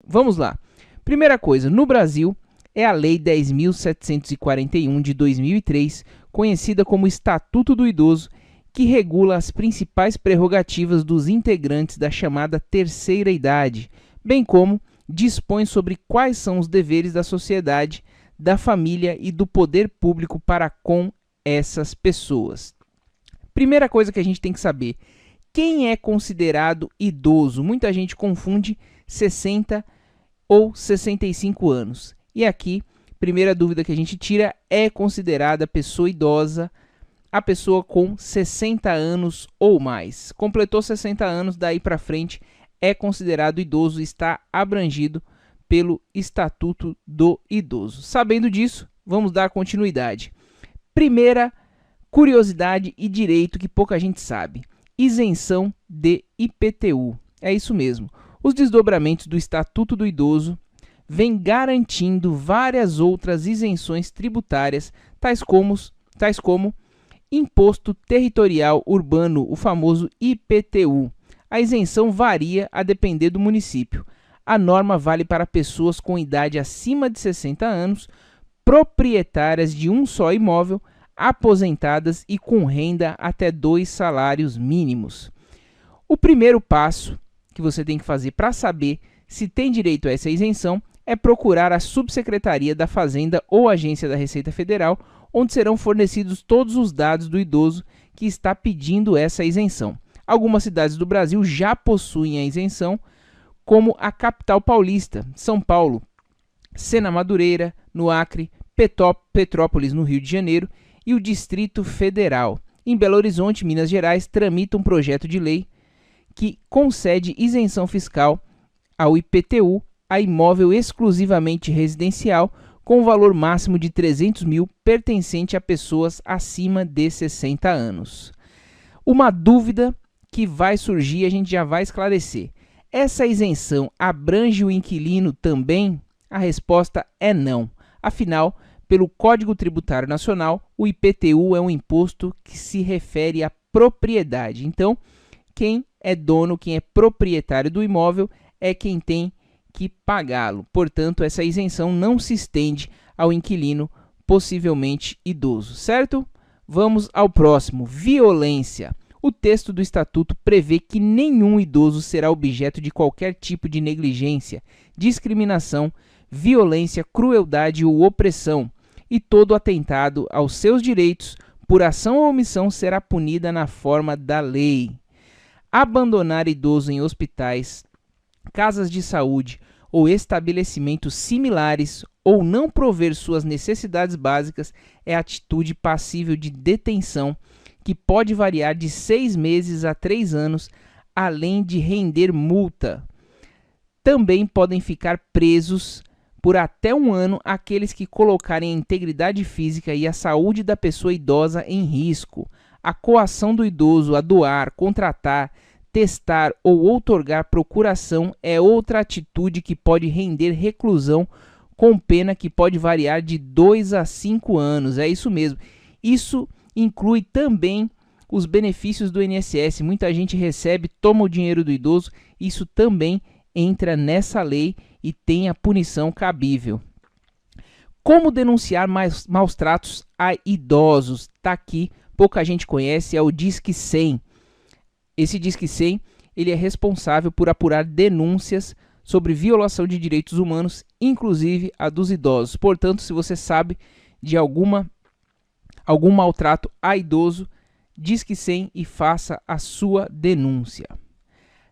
Vamos lá. Primeira coisa, no Brasil é a Lei 10.741 de 2003, conhecida como Estatuto do Idoso, que regula as principais prerrogativas dos integrantes da chamada terceira idade, bem como dispõe sobre quais são os deveres da sociedade, da família e do poder público para com essas pessoas. Primeira coisa que a gente tem que saber, quem é considerado idoso? Muita gente confunde 60 ou 65 anos. E aqui, primeira dúvida que a gente tira, é considerada pessoa idosa a pessoa com 60 anos ou mais. Completou 60 anos, daí para frente é considerado idoso e está abrangido pelo Estatuto do Idoso. Sabendo disso, vamos dar continuidade. Primeira curiosidade e direito que pouca gente sabe: isenção de IPTU. É isso mesmo. Os desdobramentos do Estatuto do Idoso vêm garantindo várias outras isenções tributárias, tais como Imposto Territorial Urbano, o famoso IPTU. A isenção varia a depender do município. A norma vale para pessoas com idade acima de 60 anos, proprietárias de um só imóvel, aposentadas e com renda até 2 salários mínimos. O primeiro passo que você tem que fazer para saber se tem direito a essa isenção é procurar a Subsecretaria da Fazenda ou Agência da Receita Federal, onde serão fornecidos todos os dados do idoso que está pedindo essa isenção. Algumas cidades do Brasil já possuem a isenção, como a capital paulista, São Paulo, Sena Madureira, no Acre, Petrópolis, no Rio de Janeiro, e o Distrito Federal. Em Belo Horizonte, Minas Gerais, tramita um projeto de lei que concede isenção fiscal ao IPTU a imóvel exclusivamente residencial, com valor máximo de 300 mil, pertencente a pessoas acima de 60 anos. Uma dúvida que vai surgir, a gente já vai esclarecer. Essa isenção abrange o inquilino também? A resposta é não. Afinal, pelo Código Tributário Nacional, o IPTU é um imposto que se refere à propriedade. Então, quem é dono, quem é proprietário do imóvel é quem tem que pagá-lo. Portanto, essa isenção não se estende ao inquilino possivelmente idoso, certo? Vamos ao próximo, violência. O texto do Estatuto prevê que nenhum idoso será objeto de qualquer tipo de negligência, discriminação, violência, crueldade ou opressão, e todo atentado aos seus direitos, por ação ou omissão, será punida na forma da lei. Abandonar idoso em hospitais, casas de saúde ou estabelecimentos similares ou não prover suas necessidades básicas é atitude passível de detenção, que pode variar de 6 meses a 3 anos, além de render multa. Também podem ficar presos por até 1 ano aqueles que colocarem a integridade física e a saúde da pessoa idosa em risco. A coação do idoso a doar, contratar, testar ou outorgar procuração é outra atitude que pode render reclusão, com pena que pode variar de 2 a 5 anos. É isso mesmo. Isso inclui também os benefícios do INSS. Muita gente recebe, toma o dinheiro do idoso. Isso também entra nessa lei e tem a punição cabível. Como denunciar maus tratos a idosos? Está aqui, pouca gente conhece, é o Disque 100. Esse Disque 100 ele é responsável por apurar denúncias sobre violação de direitos humanos, inclusive a dos idosos. Portanto, se você sabe de algum maltrato a idoso, Disque 100 e faça a sua denúncia.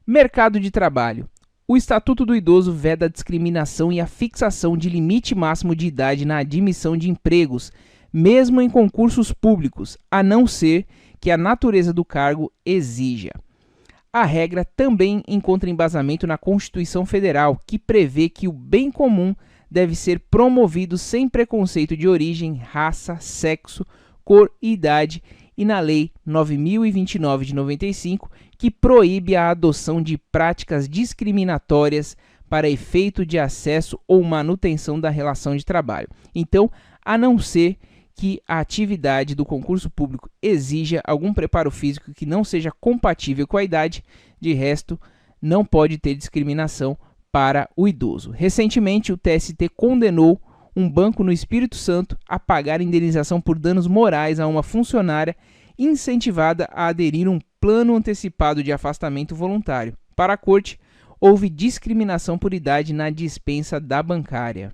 Mercado de trabalho. O Estatuto do Idoso veda a discriminação e a fixação de limite máximo de idade na admissão de empregos, mesmo em concursos públicos, a não ser que a natureza do cargo exija. A regra também encontra embasamento na Constituição Federal, que prevê que o bem comum deve ser promovido sem preconceito de origem, raça, sexo, cor e idade, e na Lei 9.029 de 95, que proíbe a adoção de práticas discriminatórias para efeito de acesso ou manutenção da relação de trabalho. Então, a não ser que a atividade do concurso público exija algum preparo físico que não seja compatível com a idade, de resto, não pode ter discriminação para o idoso. Recentemente, o TST condenou um banco no Espírito Santo a pagar indenização por danos morais a uma funcionária incentivada a aderir a um plano antecipado de afastamento voluntário. Para a corte, houve discriminação por idade na dispensa da bancária.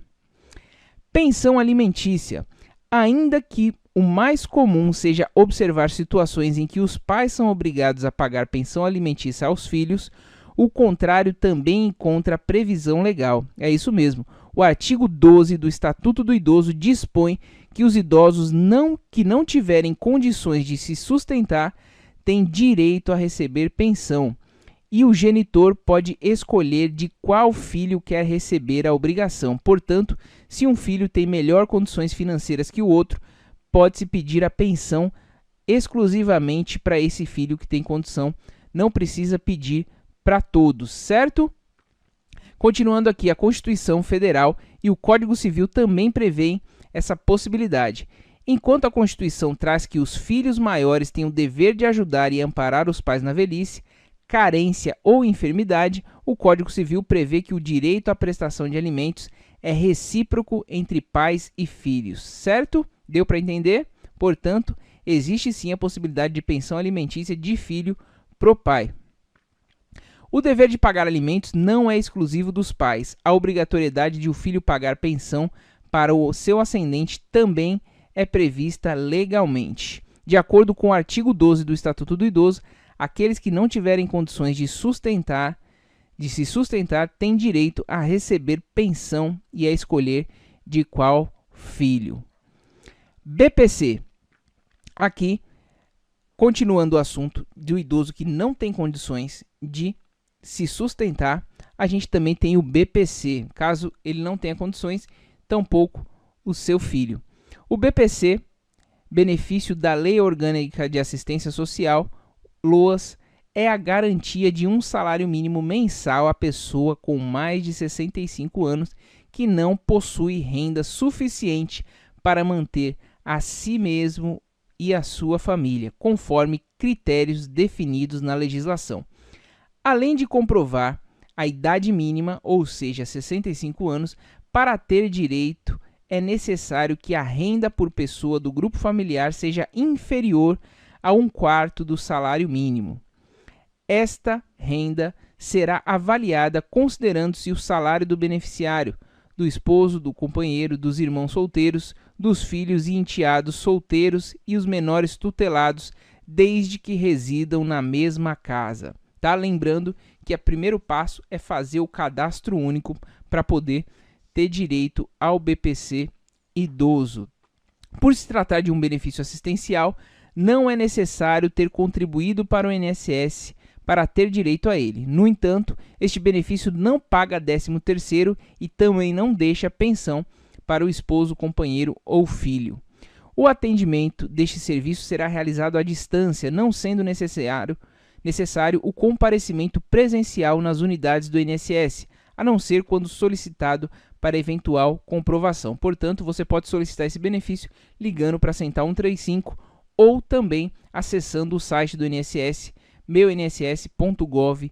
Pensão alimentícia. Ainda que o mais comum seja observar situações em que os pais são obrigados a pagar pensão alimentícia aos filhos, o contrário também encontra previsão legal. É isso mesmo. O artigo 12 do Estatuto do Idoso dispõe que os idosos que não tiverem condições de se sustentar têm direito a receber pensão, e o genitor pode escolher de qual filho quer receber a obrigação. Portanto, se um filho tem melhor condições financeiras que o outro, pode-se pedir a pensão exclusivamente para esse filho que tem condição, não precisa pedir para todos, certo? Continuando aqui, a Constituição Federal e o Código Civil também prevêem essa possibilidade. Enquanto a Constituição traz que os filhos maiores têm o dever de ajudar e amparar os pais na velhice, carência ou enfermidade, o Código Civil prevê que o direito à prestação de alimentos é recíproco entre pais e filhos, certo? Deu para entender? Portanto, existe sim a possibilidade de pensão alimentícia de filho pro pai. O dever de pagar alimentos não é exclusivo dos pais. A obrigatoriedade de o filho pagar pensão para o seu ascendente também é prevista legalmente. De acordo com o artigo 12 do Estatuto do Idoso, aqueles que não tiverem condições de se sustentar têm direito a receber pensão e a escolher de qual filho. BPC. Aqui, continuando o assunto do idoso que não tem condições de se sustentar, a gente também tem o BPC, caso ele não tenha condições, tampouco o seu filho. O BPC, benefício da Lei Orgânica de Assistência Social, LOAS, é a garantia de um salário mínimo mensal à pessoa com mais de 65 anos que não possui renda suficiente para manter a si mesmo e a sua família, conforme critérios definidos na legislação. Além de comprovar a idade mínima, ou seja, 65 anos, para ter direito é necessário que a renda por pessoa do grupo familiar seja inferior a 1/4 do salário mínimo. Esta renda será avaliada considerando-se o salário do beneficiário, do esposo, do companheiro, dos irmãos solteiros, dos filhos e enteados solteiros e os menores tutelados, desde que residam na mesma casa. Tá? Lembrando que o primeiro passo é fazer o cadastro único para poder ter direito ao BPC idoso. Por se tratar de um benefício assistencial, não é necessário ter contribuído para o INSS para ter direito a ele. No entanto, este benefício não paga 13º e também não deixa pensão para o esposo, companheiro ou filho. O atendimento deste serviço será realizado à distância, não sendo necessário o comparecimento presencial nas unidades do INSS, a não ser quando solicitado para eventual comprovação. Portanto, você pode solicitar esse benefício ligando para a Central 135 ou também acessando o site do INSS, meuinss.gov.br,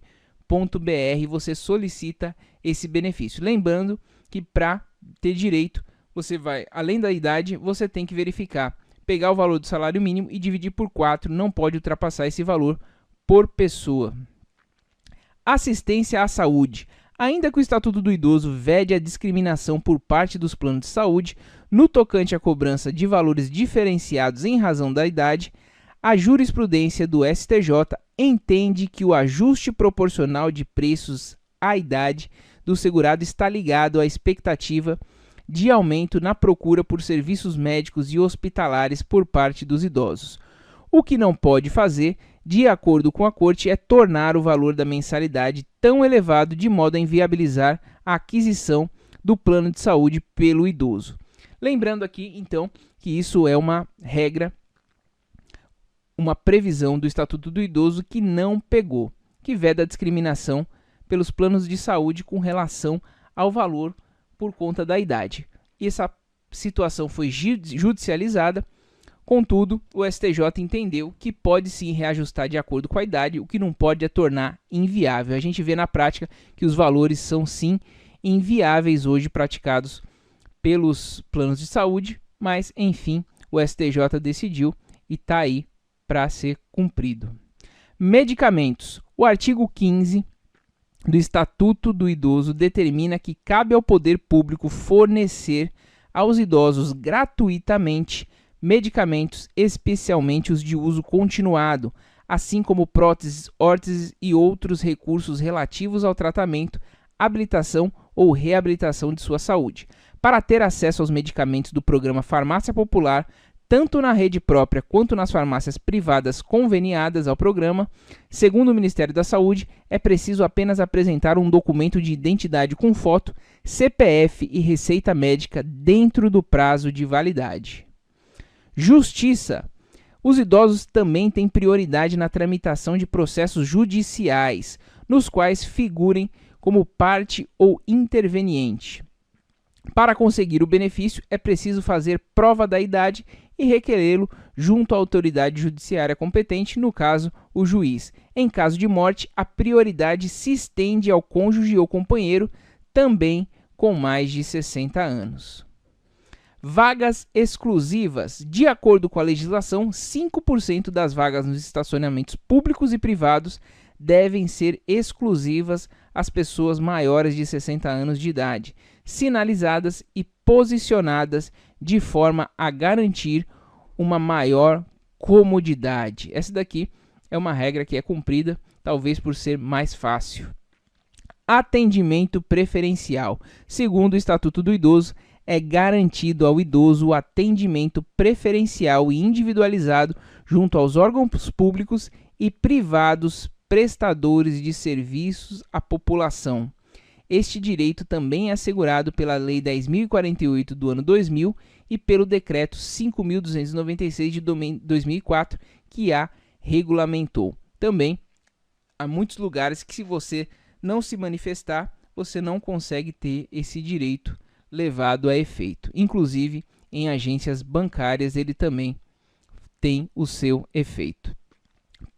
você solicita esse benefício. Lembrando que para ter direito, você vai, além da idade, você tem que verificar, pegar o valor do salário mínimo e dividir por 4, não pode ultrapassar esse valor por pessoa. Assistência à saúde. Ainda que o Estatuto do Idoso vede a discriminação por parte dos planos de saúde no tocante à cobrança de valores diferenciados em razão da idade, a jurisprudência do STJ entende que o ajuste proporcional de preços à idade do segurado está ligado à expectativa de aumento na procura por serviços médicos e hospitalares por parte dos idosos. O que não pode fazer, de acordo com a Corte, é tornar o valor da mensalidade tão elevado de modo a inviabilizar a aquisição do plano de saúde pelo idoso. Lembrando aqui, então, que isso é uma regra, uma previsão do Estatuto do Idoso que não pegou, que veda a discriminação pelos planos de saúde com relação ao valor por conta da idade. E essa situação foi judicializada Contudo, o STJ entendeu que pode sim reajustar de acordo com a idade, o que não pode é tornar inviável. A gente vê na prática que os valores são sim inviáveis hoje praticados pelos planos de saúde, mas enfim, o STJ decidiu e está aí para ser cumprido. Medicamentos. O artigo 15 do Estatuto do Idoso determina que cabe ao poder público fornecer aos idosos gratuitamente medicamentos, especialmente os de uso continuado, assim como próteses, órteses e outros recursos relativos ao tratamento, habilitação ou reabilitação de sua saúde. Para ter acesso aos medicamentos do programa Farmácia Popular, tanto na rede própria quanto nas farmácias privadas conveniadas ao programa, segundo o Ministério da Saúde, é preciso apenas apresentar um documento de identidade com foto, CPF e receita médica dentro do prazo de validade. Justiça. Os idosos também têm prioridade na tramitação de processos judiciais, nos quais figurem como parte ou interveniente. Para conseguir o benefício, é preciso fazer prova da idade e requerê-lo junto à autoridade judiciária competente, no caso, o juiz. Em caso de morte, a prioridade se estende ao cônjuge ou companheiro, também com mais de 60 anos. Vagas exclusivas. De acordo com a legislação, 5% das vagas nos estacionamentos públicos e privados devem ser exclusivas às pessoas maiores de 60 anos de idade, sinalizadas e posicionadas de forma a garantir uma maior comodidade. Essa daqui é uma regra que é cumprida, talvez por ser mais fácil. Atendimento preferencial. Segundo o Estatuto do Idoso, é garantido ao idoso o atendimento preferencial e individualizado junto aos órgãos públicos e privados prestadores de serviços à população. Este direito também é assegurado pela Lei 10.048 do ano 2000 e pelo Decreto 5.296 de 2004, que a regulamentou. Também há muitos lugares que, se você não se manifestar, você não consegue ter esse direito levado a efeito. Inclusive, em agências bancárias, ele também tem o seu efeito.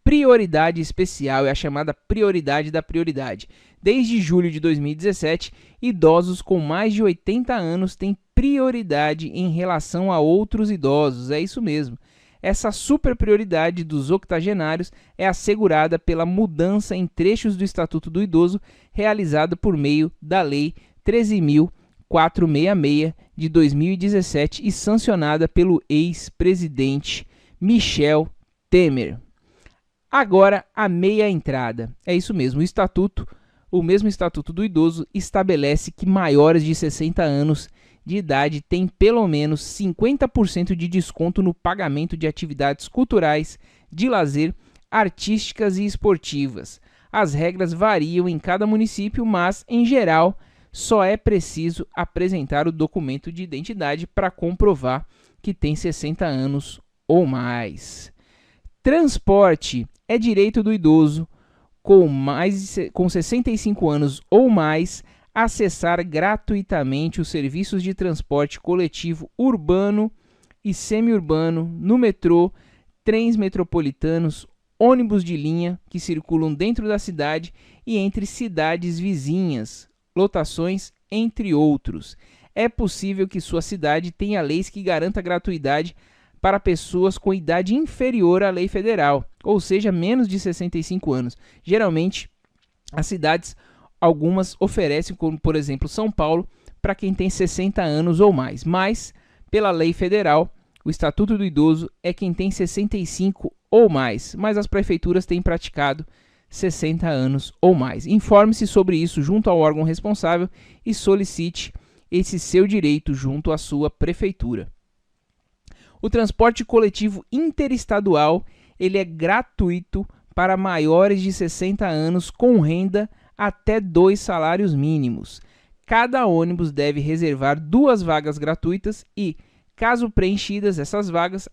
Prioridade especial é a chamada prioridade da prioridade. Desde julho de 2017, idosos com mais de 80 anos têm prioridade em relação a outros idosos. É isso mesmo. Essa super prioridade dos octogenários é assegurada pela mudança em trechos do Estatuto do Idoso realizada por meio da Lei 13.466 de 2017 e sancionada pelo ex-presidente Michel Temer. Agora, a meia entrada. É isso mesmo, o mesmo Estatuto do Idoso estabelece que maiores de 60 anos de idade têm pelo menos 50% de desconto no pagamento de atividades culturais, de lazer, artísticas e esportivas. As regras variam em cada município, mas, em geral, só é preciso apresentar o documento de identidade para comprovar que tem 60 anos ou mais. Transporte é direito do idoso com 65 anos ou mais acessar gratuitamente os serviços de transporte coletivo urbano e semiurbano no metrô, trens metropolitanos, ônibus de linha que circulam dentro da cidade e entre cidades vizinhas, lotações, entre outros. É possível que sua cidade tenha leis que garantam gratuidade para pessoas com idade inferior à lei federal, ou seja, menos de 65 anos. Geralmente, as cidades, algumas oferecem, como por exemplo São Paulo, para quem tem 60 anos ou mais. Mas, pela lei federal, o Estatuto do Idoso é quem tem 65 ou mais, mas as prefeituras têm praticado 60 anos ou mais. Informe-se sobre isso junto ao órgão responsável e solicite esse seu direito junto à sua prefeitura. O transporte coletivo interestadual ele é gratuito para maiores de 60 anos com renda até 2 salários mínimos. Cada ônibus deve reservar 2 vagas gratuitas e, caso preenchidas essas vagas,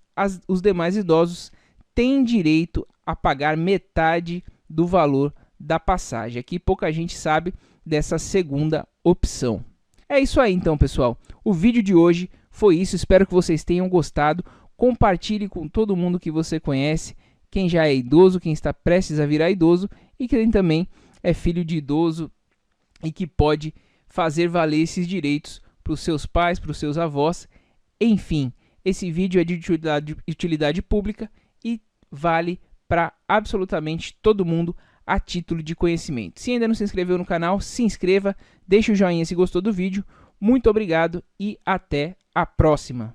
os demais idosos têm direito a pagar metade do valor da passagem. Aqui pouca gente sabe dessa segunda opção. É isso aí então, pessoal. O vídeo de hoje foi isso. Espero que vocês tenham gostado. compartilhe com todo mundo que você conhece, quem já é idoso, quem está prestes a virar idoso e quem também é filho de idoso e que pode fazer valer esses direitos para os seus pais, para os seus avós. Enfim, esse vídeo é de utilidade pública e vale para absolutamente todo mundo a título de conhecimento. Se ainda não se inscreveu no canal, se inscreva, deixe o joinha se gostou do vídeo. Muito obrigado e até a próxima!